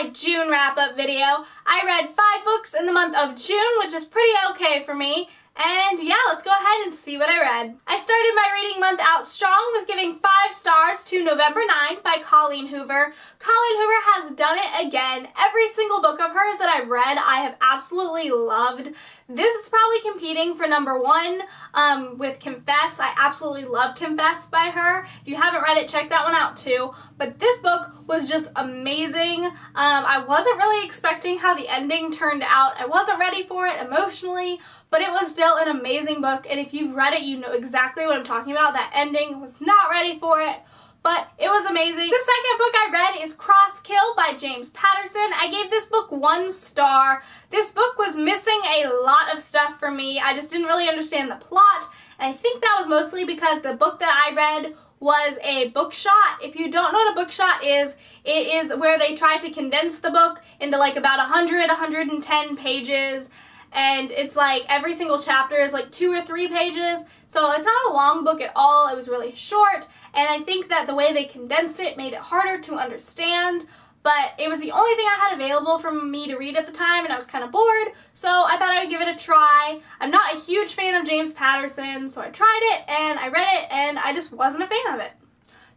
my June wrap-up video. I read 5 books in the month of June, which is pretty okay for me. And yeah, let's go ahead and see what I read. I started my reading month out strong with giving 5 stars to November 9 by Colleen Hoover. Colleen Hoover has done it again. Every single book of hers that I've read, I have absolutely loved. This is probably competing for number 1 with Confess. I absolutely love Confess by her. If you haven't read it, check that one out too. But this book was just amazing. I wasn't really expecting how the ending turned out. I wasn't ready for it emotionally, but it was still an amazing book, and if you've read it, you know exactly what I'm talking about. That ending, was not ready for it, but it was amazing. The second book I read is Cross Kill by James Patterson. I gave this book 1 star. This book was missing a lot of stuff for me. I just didn't really understand the plot, and I think that was mostly because the book that I read was a bookshot. If you don't know what a bookshot is, it is where they try to condense the book into like about 110 pages. And it's like every single chapter is like 2 or 3 pages, so it's not a long book at all. It was really short, and I think that the way they condensed it made it harder to understand, but it was the only thing I had available for me to read at the time, and I was kind of bored, so I thought I would give it a try. I'm not a huge fan of James Patterson, so I tried it, and I read it, and I just wasn't a fan of it.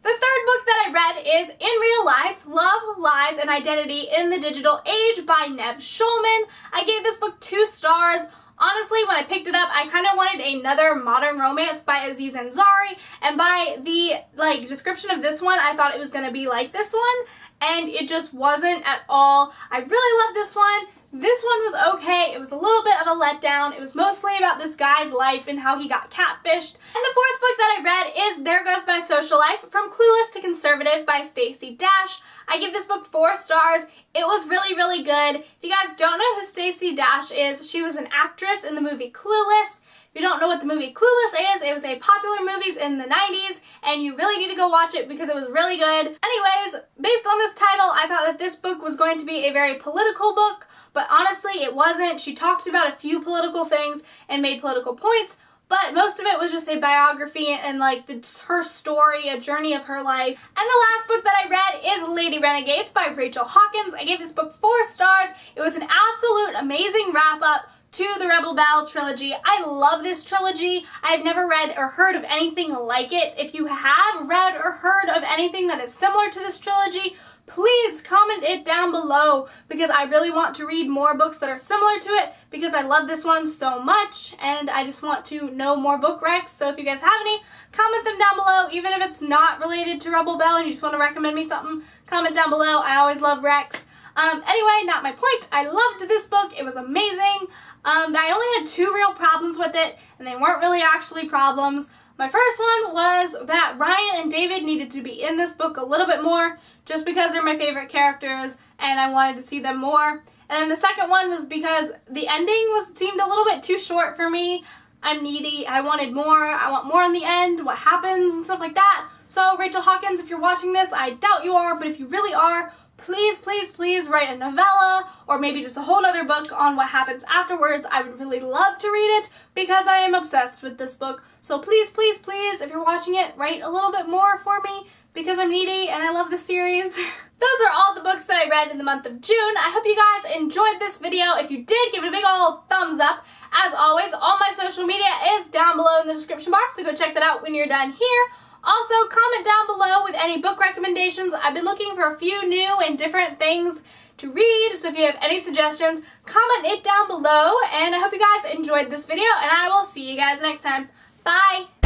The third book that I read is In Real Life, Love, Lies, and Identity in the Digital Age by Nev Schulman. I gave this book 2 stars. Honestly, when I picked it up, I kind of wanted another modern romance by Aziz Ansari, and by the description of this one, I thought it was going to be like this one, and it just wasn't at all. I really love this one. This one was okay. It was a little bit of a letdown. It was mostly about this guy's life and how he got catfished. And the fourth book that I read is There Goes My Social Life, From Clueless to Conservative by Stacey Dash. I give this book 4 stars. It was really, really good. If you guys don't know who Stacey Dash is, she was an actress in the movie Clueless. If you don't know what the movie Clueless is, it was a popular movie in the 90s, and you really need to go watch it because it was really good. Anyways, based on this title, I thought that this book was going to be a very political book, but honestly, it wasn't. She talked about a few political things and made political points, but most of it was just a biography and her story, a journey of her life. And the last book that I read is Lady Renegades by Rachel Hawkins. I gave this book 4 stars. It was an absolute amazing wrap-up to the Rebel Belle trilogy. I love this trilogy. I've never read or heard of anything like it. If you have read or heard of anything that is similar to this trilogy, please comment it down below because I really want to read more books that are similar to it because I love this one so much and I just want to know more book recs. So if you guys have any, comment them down below. Even if it's not related to Rebel Belle and you just want to recommend me something, comment down below. I always love recs. Anyway, not my point. I loved this book. It was amazing. I only had 2 real problems with it, and they weren't really actually problems. My first one was that Ryan and David needed to be in this book a little bit more, just because they're my favorite characters, and I wanted to see them more. And then the second one was because the ending seemed a little bit too short for me. I'm needy. I wanted more. I want more in the end, what happens, and stuff like that. So, Rachel Hawkins, if you're watching this, I doubt you are, but if you really are, please, please, please write a novella or maybe just a whole other book on what happens afterwards. I would really love to read it because I am obsessed with this book. So please, please, please, if you're watching it, write a little bit more for me because I'm needy and I love the series. Those are all the books that I read in the month of June. I hope you guys enjoyed this video. If you did, give it a big old thumbs up. As always, all my social media is down below in the description box, so go check that out when you're done here. Also, comment down below with any book recommendations. I've been looking for a few new and different things to read, so if you have any suggestions, comment it down below. And I hope you guys enjoyed this video, and I will see you guys next time. Bye!